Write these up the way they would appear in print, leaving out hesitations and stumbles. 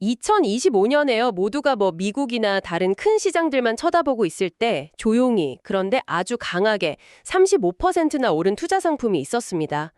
2025년에요. 모두가 미국이나 다른 큰 시장들만 쳐다보고 있을 때 조용히 그런데 아주 강하게 35%나 오른 투자 상품이 있었습니다.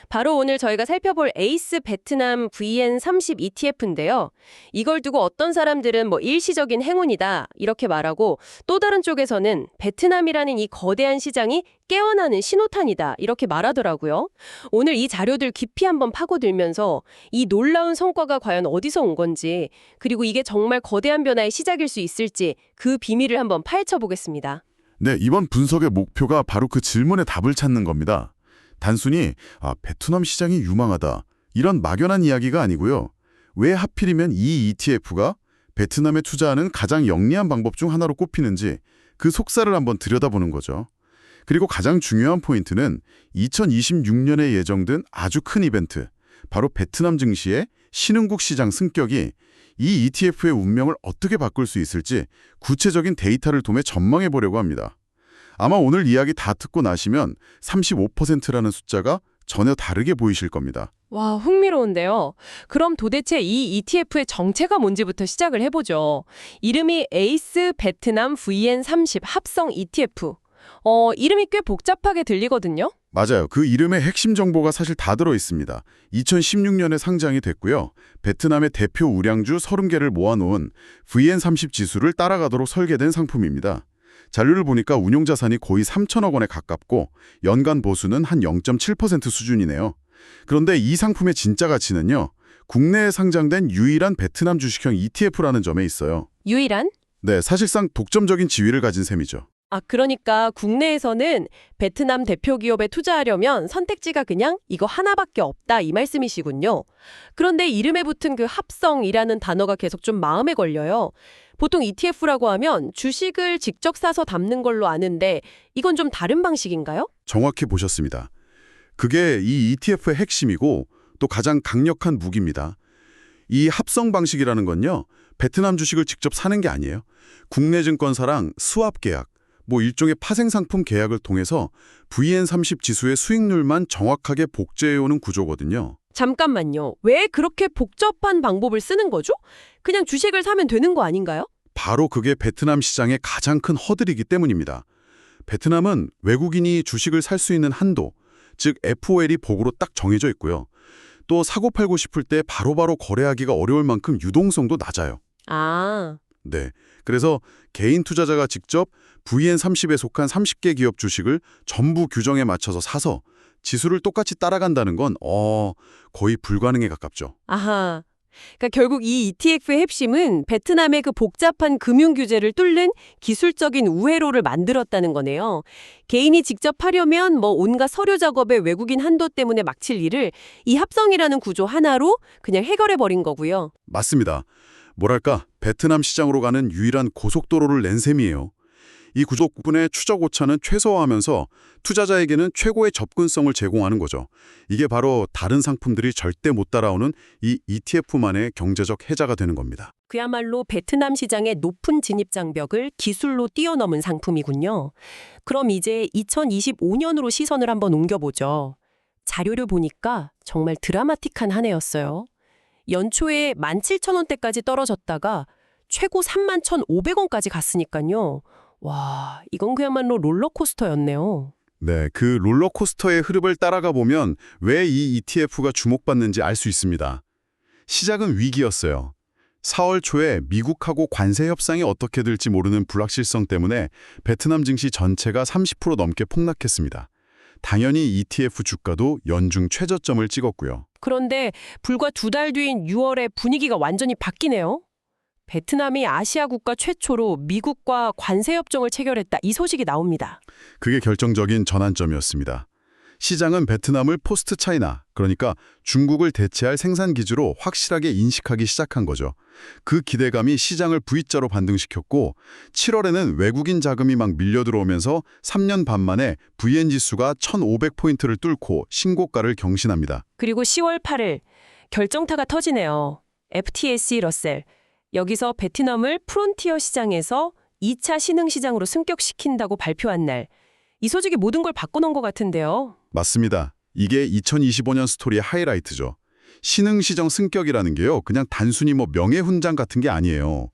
바로 오늘 저희가 살펴볼 에이스 베트남 VN30 ETF인데요. 이걸 두고 어떤 사람들은 일시적인 행운이다 이렇게 말하고 또 다른 쪽에서는 베트남이라는 이 거대한 시장이 깨어나는 신호탄이다 이렇게 말하더라고요. 오늘 이 자료들 깊이 한번 파고들면서 이 놀라운 성과가 과연 어디서 온 건지 그리고 이게 정말 거대한 변화의 시작일 수 있을지 그 비밀을 한번 파헤쳐 보겠습니다. 네, 이번 분석의 목표가 바로 그 질문에 답을 찾는 겁니다. 단순히 베트남 시장이 유망하다 이런 막연한 이야기가 아니고요. 왜 하필이면 이 ETF가 베트남에 투자하는 가장 영리한 방법 중 하나로 꼽히는지 그 속살을 한번 들여다보는 거죠. 그리고 가장 중요한 포인트는 2026년에 예정된 아주 큰 이벤트, 바로 베트남 증시의 신흥국 시장 승격이 이 ETF의 운명을 어떻게 바꿀 수 있을지 구체적인 데이터를 통해 전망해 보려고 합니다. 아마 오늘 이야기 다 듣고 나시면 35%라는 숫자가 전혀 다르게 보이실 겁니다. 와, 흥미로운데요. 그럼 도대체 이 ETF의 정체가 뭔지부터 시작을 해보죠. 이름이 에이스 베트남 VN30 합성 ETF. 이름이 꽤 복잡하게 들리거든요. 맞아요. 그 이름의 핵심 정보가 사실 다 들어 있습니다. 2016년에 상장이 됐고요. 베트남의 대표 우량주 30개를 모아놓은 VN30 지수를 따라가도록 설계된 상품입니다. 자료를 보니까 운용자산이 거의 3천억 원에 가깝고 연간 보수는 한 0.7% 수준이네요. 그런데 이 상품의 진짜 가치는요. 국내에 상장된 유일한 베트남 주식형 ETF라는 점에 있어요. 유일한? 네, 사실상 독점적인 지위를 가진 셈이죠. 그러니까 국내에서는 베트남 대표 기업에 투자하려면 선택지가 그냥 이거 하나밖에 없다 이 말씀이시군요. 그런데 이름에 붙은 그 합성이라는 단어가 계속 좀 마음에 걸려요. 보통 ETF라고 하면 주식을 직접 사서 담는 걸로 아는데 이건 좀 다른 방식인가요? 정확히 보셨습니다. 그게 이 ETF의 핵심이고 또 가장 강력한 무기입니다. 이 합성 방식이라는 건요. 베트남 주식을 직접 사는 게 아니에요. 국내 증권사랑 스왑 계약, 일종의 파생상품 계약을 통해서 VN30 지수의 수익률만 정확하게 복제해오는 구조거든요. 잠깐만요. 왜 그렇게 복잡한 방법을 쓰는 거죠? 그냥 주식을 사면 되는 거 아닌가요? 바로 그게 베트남 시장의 가장 큰 허들이기 때문입니다. 베트남은 외국인이 주식을 살 수 있는 한도, 즉 FOL이 복으로 딱 정해져 있고요. 또 사고 팔고 싶을 때 바로바로 거래하기가 어려울 만큼 유동성도 낮아요. 네, 그래서 개인 투자자가 직접 VN30에 속한 30개 기업 주식을 전부 규정에 맞춰서 사서 지수를 똑같이 따라간다는 건 거의 불가능에 가깝죠. 아하. 그러니까 결국 이 ETF의 핵심은 베트남의 그 복잡한 금융 규제를 뚫는 기술적인 우회로를 만들었다는 거네요. 개인이 직접 하려면 온갖 서류 작업에 외국인 한도 때문에 막칠 일을 이 합성이라는 구조 하나로 그냥 해결해 버린 거고요. 맞습니다. 뭐랄까, 베트남 시장으로 가는 유일한 고속도로를 낸 셈이에요. 이 구조 덕분에 추적 오차는 최소화하면서 투자자에게는 최고의 접근성을 제공하는 거죠. 이게 바로 다른 상품들이 절대 못 따라오는 이 ETF만의 경제적 해자가 되는 겁니다. 그야말로 베트남 시장의 높은 진입 장벽을 기술로 뛰어넘은 상품이군요. 그럼 이제 2025년으로 시선을 한번 옮겨보죠. 자료를 보니까 정말 드라마틱한 한 해였어요. 연초에 17,000원대까지 떨어졌다가 최고 31,500원까지 갔으니까요. 와, 이건 그야말로 롤러코스터였네요. 네, 그 롤러코스터의 흐름을 따라가 보면 왜 이 ETF가 주목받는지 알 수 있습니다. 시작은 위기였어요. 4월 초에 미국하고 관세 협상이 어떻게 될지 모르는 불확실성 때문에 베트남 증시 전체가 30% 넘게 폭락했습니다. 당연히 ETF 주가도 연중 최저점을 찍었고요. 그런데 불과 2달 뒤인 6월에 분위기가 완전히 바뀌네요. 베트남이 아시아 국가 최초로 미국과 관세 협정을 체결했다. 이 소식이 나옵니다. 그게 결정적인 전환점이었습니다. 시장은 베트남을 포스트 차이나, 그러니까 중국을 대체할 생산 기지로 확실하게 인식하기 시작한 거죠. 그 기대감이 시장을 V자로 반등시켰고 7월에는 외국인 자금이 막 밀려 들어오면서 3년 반 만에 VN 지수가 1,500포인트를 뚫고 신고가를 경신합니다. 그리고 10월 8일 결정타가 터지네요. FTSE 러셀. 여기서 베트남을 프론티어 시장에서 2차 신흥시장으로 승격시킨다고 발표한 날. 이 소식이 모든 걸 바꿔놓은 것 같은데요. 맞습니다. 이게 2025년 스토리의 하이라이트죠. 신흥시정 승격이라는 게요, 그냥 단순히 명예훈장 같은 게 아니에요.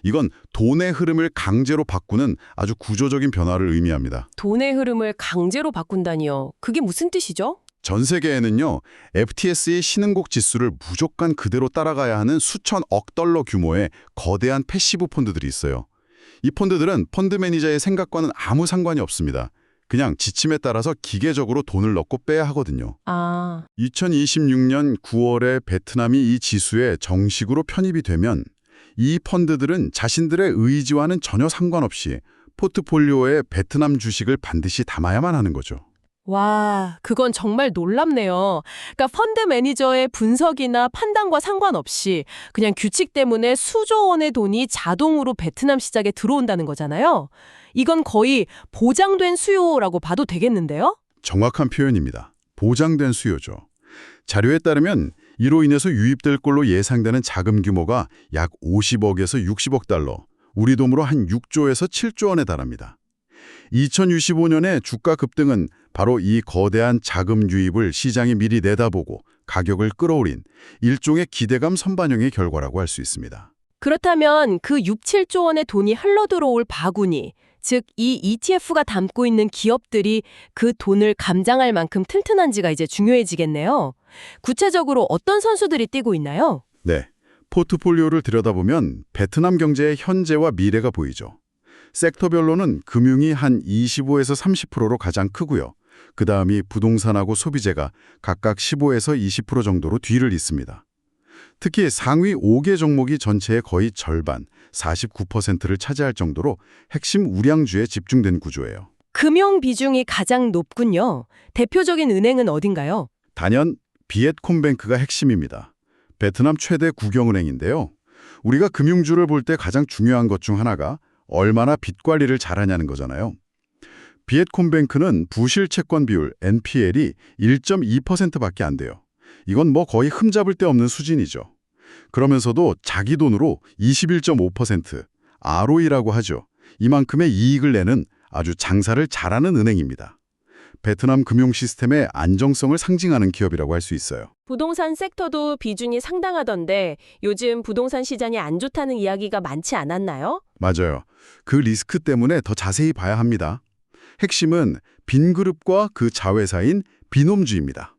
이건 돈의 흐름을 강제로 바꾸는 아주 구조적인 변화를 의미합니다. 돈의 흐름을 강제로 바꾼다니요. 그게 무슨 뜻이죠? 전 세계에는요, FTS의 신흥국 지수를 무조건 그대로 따라가야 하는 수천억 달러 규모의 거대한 패시브 펀드들이 있어요. 이 펀드들은 펀드 매니저의 생각과는 아무 상관이 없습니다. 그냥 지침에 따라서 기계적으로 돈을 넣고 빼야 하거든요. 2026년 9월에 베트남이 이 지수에 정식으로 편입이 되면 이 펀드들은 자신들의 의지와는 전혀 상관없이 포트폴리오에 베트남 주식을 반드시 담아야만 하는 거죠. 와, 그건 정말 놀랍네요. 그러니까 펀드 매니저의 분석이나 판단과 상관없이 그냥 규칙 때문에 수조 원의 돈이 자동으로 베트남 시장에 들어온다는 거잖아요. 이건 거의 보장된 수요라고 봐도 되겠는데요? 정확한 표현입니다. 보장된 수요죠. 자료에 따르면 이로 인해서 유입될 걸로 예상되는 자금 규모가 약 50억에서 60억 달러, 우리 돈으로 한 6조에서 7조 원에 달합니다. 2025년의 주가 급등은 바로 이 거대한 자금 유입을 시장이 미리 내다보고 가격을 끌어올린 일종의 기대감 선반영의 결과라고 할 수 있습니다. 그렇다면 그 6, 7조 원의 돈이 흘러들어올 바구니, 즉 이 ETF가 담고 있는 기업들이 그 돈을 감장할 만큼 튼튼한지가 이제 중요해지겠네요. 구체적으로 어떤 선수들이 뛰고 있나요? 네, 포트폴리오를 들여다보면 베트남 경제의 현재와 미래가 보이죠. 섹터별로는 금융이 한 25에서 30%로 가장 크고요. 그 다음이 부동산하고 소비재가 각각 15에서 20% 정도로 뒤를 잇습니다. 특히 상위 5개 종목이 전체의 거의 절반, 49%를 차지할 정도로 핵심 우량주에 집중된 구조예요. 금융 비중이 가장 높군요. 대표적인 은행은 어딘가요? 단연 비엣콤뱅크가 핵심입니다. 베트남 최대 국영은행인데요. 우리가 금융주를 볼 때 가장 중요한 것 중 하나가 얼마나 빚 관리를 잘하냐는 거잖아요. 비엣콤뱅크는 부실 채권 비율 NPL이 1.2%밖에 안 돼요. 이건 거의 흠잡을 데 없는 수준이죠. 그러면서도 자기 돈으로 21.5%, ROE라고 하죠. 이만큼의 이익을 내는 아주 장사를 잘하는 은행입니다. 베트남 금융 시스템의 안정성을 상징하는 기업이라고 할 수 있어요. 부동산 섹터도 비중이 상당하던데 요즘 부동산 시장이 안 좋다는 이야기가 많지 않았나요? 맞아요. 그 리스크 때문에 더 자세히 봐야 합니다. 핵심은 빈그룹과 그 자회사인 빈홈주입니다.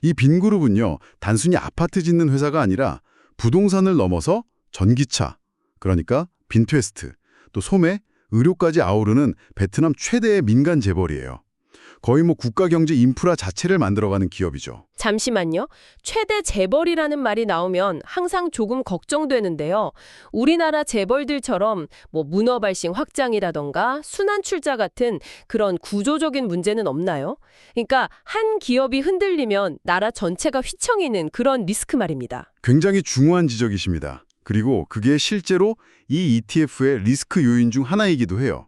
이 빈그룹은요, 단순히 아파트 짓는 회사가 아니라 부동산을 넘어서 전기차, 그러니까 빈트웨스트, 또 소매, 의료까지 아우르는 베트남 최대의 민간 재벌이에요. 거의 국가 경제 인프라 자체를 만들어가는 기업이죠. 잠시만요. 최대 재벌이라는 말이 나오면 항상 조금 걱정되는데요. 우리나라 재벌들처럼 문어 발생 확장이라던가 순환 출자 같은 그런 구조적인 문제는 없나요? 그러니까 한 기업이 흔들리면 나라 전체가 휘청이는 그런 리스크 말입니다. 굉장히 중요한 지적이십니다. 그리고 그게 실제로 이 ETF의 리스크 요인 중 하나이기도 해요.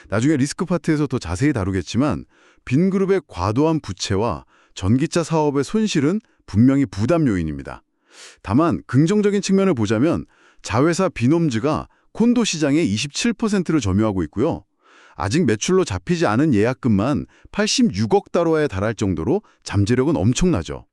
나중에 리스크 파트에서 더 자세히 다루겠지만 빈그룹의 과도한 부채와 전기차 사업의 손실은 분명히 부담 요인입니다. 다만 긍정적인 측면을 보자면 자회사 빈홈즈가 콘도 시장의 27%를 점유하고 있고요. 아직 매출로 잡히지 않은 예약금만 86억 달러에 달할 정도로 잠재력은 엄청나죠.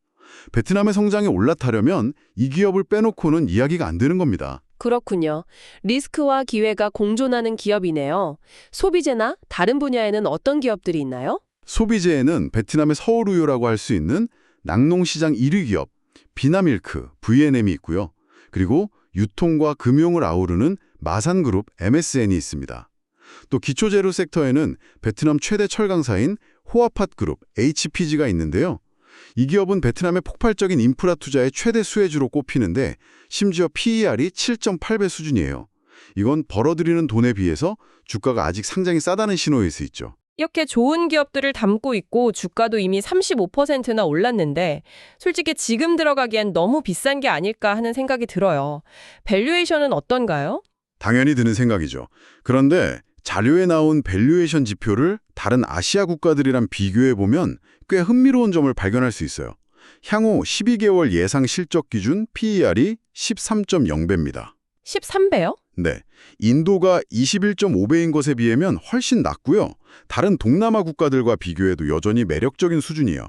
베트남의 성장에 올라타려면 이 기업을 빼놓고는 이야기가 안 되는 겁니다. 그렇군요. 리스크와 기회가 공존하는 기업이네요. 소비재나 다른 분야에는 어떤 기업들이 있나요? 소비재에는 베트남의 서울우유라고 할 수 있는 낙농시장 1위 기업 비나밀크, VNM이 있고요. 그리고 유통과 금융을 아우르는 마산그룹 MSN이 있습니다. 또 기초재료 섹터에는 베트남 최대 철강사인 호아팟그룹 HPG가 있는데요. 이 기업은 베트남의 폭발적인 인프라 투자의 최대 수혜주로 꼽히는데 심지어 PER이 7.8배 수준이에요. 이건 벌어들이는 돈에 비해서 주가가 아직 상당히 싸다는 신호일 수 있죠. 이렇게 좋은 기업들을 담고 있고 주가도 이미 35%나 올랐는데 솔직히 지금 들어가기엔 너무 비싼 게 아닐까 하는 생각이 들어요. 밸류에이션은 어떤가요? 당연히 드는 생각이죠. 그런데 자료에 나온 밸류에이션 지표를 다른 아시아 국가들이랑 비교해보면 꽤 흥미로운 점을 발견할 수 있어요. 향후 12개월 예상 실적 기준 PER이 13.0배입니다. 13배요? 네, 인도가 21.5배인 것에 비하면 훨씬 낮고요. 다른 동남아 국가들과 비교해도 여전히 매력적인 수준이에요.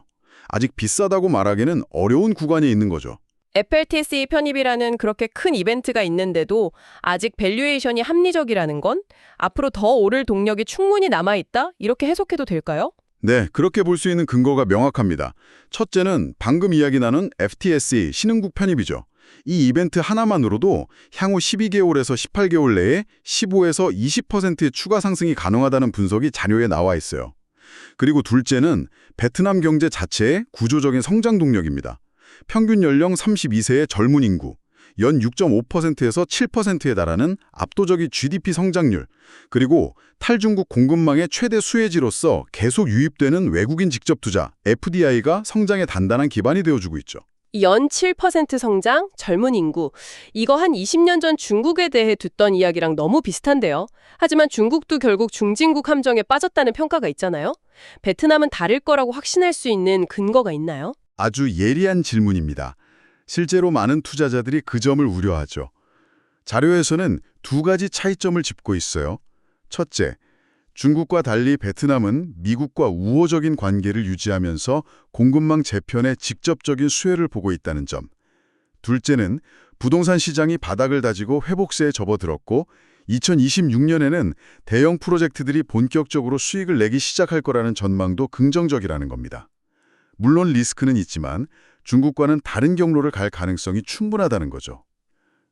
아직 비싸다고 말하기는 어려운 구간에 있는 거죠. FLTSE 편입이라는 그렇게 큰 이벤트가 있는데도 아직 밸류에이션이 합리적이라는 건 앞으로 더 오를 동력이 충분히 남아있다? 이렇게 해석해도 될까요? 네, 그렇게 볼 수 있는 근거가 명확합니다. 첫째는 방금 이야기 나눈 FTSE 신흥국 편입이죠. 이 이벤트 하나만으로도 향후 12개월에서 18개월 내에 15에서 20%의 추가 상승이 가능하다는 분석이 자료에 나와 있어요. 그리고 둘째는 베트남 경제 자체의 구조적인 성장 동력입니다. 평균 연령 32세의 젊은 인구, 연 6.5%에서 7%에 달하는 압도적인 GDP 성장률, 그리고 탈중국 공급망의 최대 수혜지로서 계속 유입되는 외국인 직접 투자, FDI가 성장의 단단한 기반이 되어주고 있죠. 연 7% 성장, 젊은 인구. 이거 한 20년 전 중국에 대해 듣던 이야기랑 너무 비슷한데요. 하지만 중국도 결국 중진국 함정에 빠졌다는 평가가 있잖아요. 베트남은 다를 거라고 확신할 수 있는 근거가 있나요? 아주 예리한 질문입니다. 실제로 많은 투자자들이 그 점을 우려하죠. 자료에서는 두 가지 차이점을 짚고 있어요. 첫째, 중국과 달리 베트남은 미국과 우호적인 관계를 유지하면서 공급망 재편에 직접적인 수혜를 보고 있다는 점. 둘째는 부동산 시장이 바닥을 다지고 회복세에 접어들었고 2026년에는 대형 프로젝트들이 본격적으로 수익을 내기 시작할 거라는 전망도 긍정적이라는 겁니다. 물론 리스크는 있지만 중국과는 다른 경로를 갈 가능성이 충분하다는 거죠.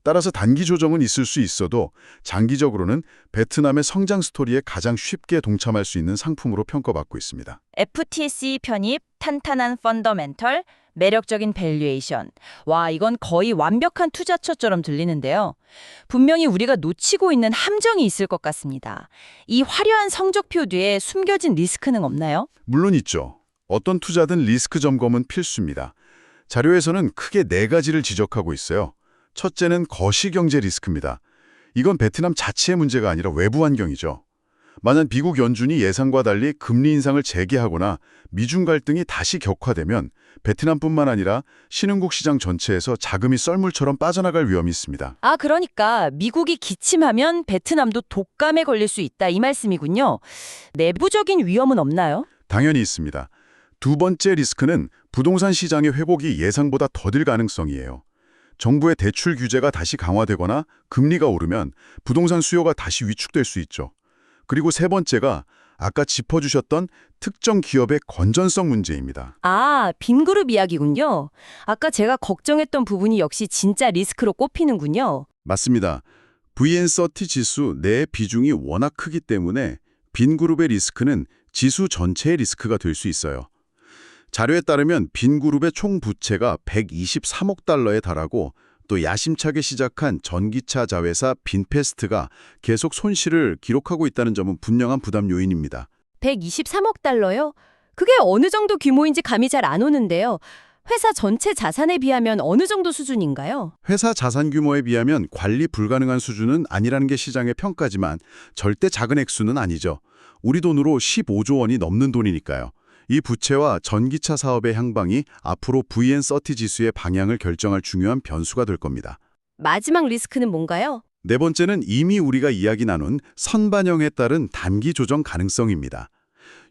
따라서 단기 조정은 있을 수 있어도 장기적으로는 베트남의 성장 스토리에 가장 쉽게 동참할 수 있는 상품으로 평가받고 있습니다. FTSE 편입, 탄탄한 펀더멘털, 매력적인 밸류에이션. 와, 이건 거의 완벽한 투자처처럼 들리는데요. 분명히 우리가 놓치고 있는 함정이 있을 것 같습니다. 이 화려한 성적표 뒤에 숨겨진 리스크는 없나요? 물론 있죠. 어떤 투자든 리스크 점검은 필수입니다. 자료에서는 크게 네 가지를 지적하고 있어요. 첫째는 거시경제 리스크입니다. 이건 베트남 자체의 문제가 아니라 외부 환경이죠. 만약 미국 연준이 예상과 달리 금리 인상을 재개하거나 미중 갈등이 다시 격화되면 베트남뿐만 아니라 신흥국 시장 전체에서 자금이 썰물처럼 빠져나갈 위험이 있습니다. 아, 그러니까 미국이 기침하면 베트남도 독감에 걸릴 수 있다 이 말씀이군요. 내부적인 위험은 없나요? 당연히 있습니다. 두 번째 리스크는 부동산 시장의 회복이 예상보다 더딜 가능성이에요. 정부의 대출 규제가 다시 강화되거나 금리가 오르면 부동산 수요가 다시 위축될 수 있죠. 그리고 세 번째가 아까 짚어주셨던 특정 기업의 건전성 문제입니다. 아, 빈그룹 이야기군요. 아까 제가 걱정했던 부분이 역시 진짜 리스크로 꼽히는군요. 맞습니다. VN30 지수 내 비중이 워낙 크기 때문에 빈그룹의 리스크는 지수 전체의 리스크가 될 수 있어요. 자료에 따르면 빈그룹의 총 부채가 123억 달러에 달하고 또 야심차게 시작한 전기차 자회사 빈페스트가 계속 손실을 기록하고 있다는 점은 분명한 부담 요인입니다. 123억 달러요? 그게 어느 정도 규모인지 감이 잘 안 오는데요. 회사 전체 자산에 비하면 어느 정도 수준인가요? 회사 자산 규모에 비하면 관리 불가능한 수준은 아니라는 게 시장의 평가지만 절대 작은 액수는 아니죠. 우리 돈으로 15조 원이 넘는 돈이니까요. 이 부채와 전기차 사업의 향방이 앞으로 VN30 지수의 방향을 결정할 중요한 변수가 될 겁니다. 마지막 리스크는 뭔가요? 네 번째는 이미 우리가 이야기 나눈 선반영에 따른 단기 조정 가능성입니다.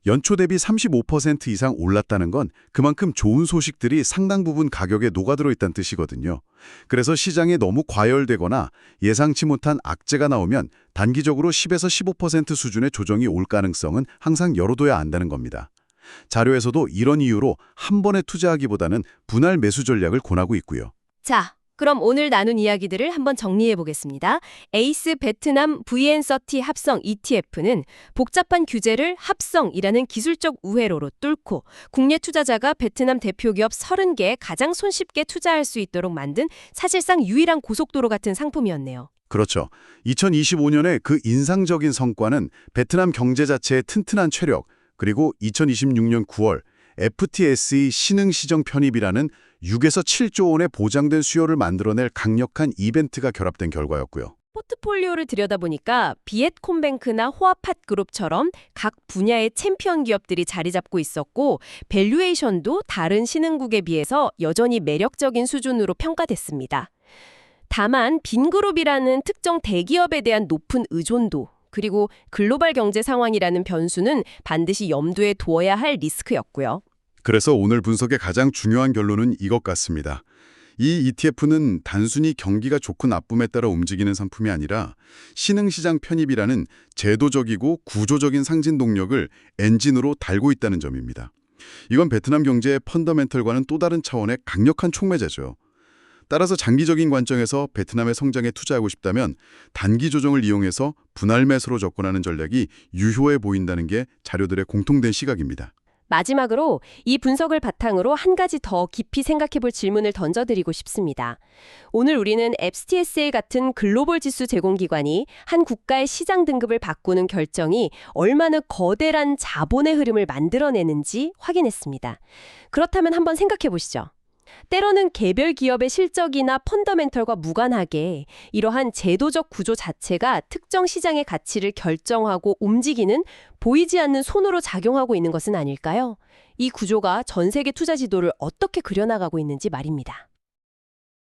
연초 대비 35% 이상 올랐다는 건 그만큼 좋은 소식들이 상당 부분 가격에 녹아들어 있다는 뜻이거든요. 그래서 시장에 너무 과열되거나 예상치 못한 악재가 나오면 단기적으로 10에서 15% 수준의 조정이 올 가능성은 항상 열어둬야 한다는 겁니다. 자료에서도 이런 이유로 한 번에 투자하기보다는 분할 매수 전략을 권하고 있고요. 자, 그럼 오늘 나눈 이야기들을 한번 정리해 보겠습니다. 에이스 베트남 VN30 합성 ETF는 복잡한 규제를 합성이라는 기술적 우회로로 뚫고 국내 투자자가 베트남 대표 기업 30개에 가장 손쉽게 투자할 수 있도록 만든 사실상 유일한 고속도로 같은 상품이었네요. 그렇죠. 2025년에 그 인상적인 성과는 베트남 경제 자체의 튼튼한 체력, 그리고 2026년 9월 FTSE 신흥시정 편입이라는 6에서 7조 원의 보장된 수요를 만들어낼 강력한 이벤트가 결합된 결과였고요. 포트폴리오를 들여다보니까 비엣콤뱅크나 호아팟그룹처럼 각 분야의 챔피언 기업들이 자리 잡고 있었고 밸류에이션도 다른 신흥국에 비해서 여전히 매력적인 수준으로 평가됐습니다. 다만 빈그룹이라는 특정 대기업에 대한 높은 의존도 그리고 글로벌 경제 상황이라는 변수는 반드시 염두에 두어야 할 리스크였고요. 그래서 오늘 분석의 가장 중요한 결론은 이것 같습니다. 이 ETF는 단순히 경기가 좋고 나쁨에 따라 움직이는 상품이 아니라 신흥시장 편입이라는 제도적이고 구조적인 상진 동력을 엔진으로 달고 있다는 점입니다. 이건 베트남 경제의 펀더멘털과는 또 다른 차원의 강력한 촉매제죠. 따라서 장기적인 관점에서 베트남의 성장에 투자하고 싶다면 단기 조정을 이용해서 분할 매수로 접근하는 전략이 유효해 보인다는 게 자료들의 공통된 시각입니다. 마지막으로 이 분석을 바탕으로 한 가지 더 깊이 생각해볼 질문을 던져드리고 싶습니다. 오늘 우리는 FTSE 같은 글로벌 지수 제공기관이 한 국가의 시장 등급을 바꾸는 결정이 얼마나 거대한 자본의 흐름을 만들어내는지 확인했습니다. 그렇다면 한번 생각해보시죠. 때로는 개별 기업의 실적이나 펀더멘털과 무관하게 이러한 제도적 구조 자체가 특정 시장의 가치를 결정하고 움직이는 보이지 않는 손으로 작용하고 있는 것은 아닐까요? 이 구조가 전 세계 투자 지도를 어떻게 그려나가고 있는지 말입니다.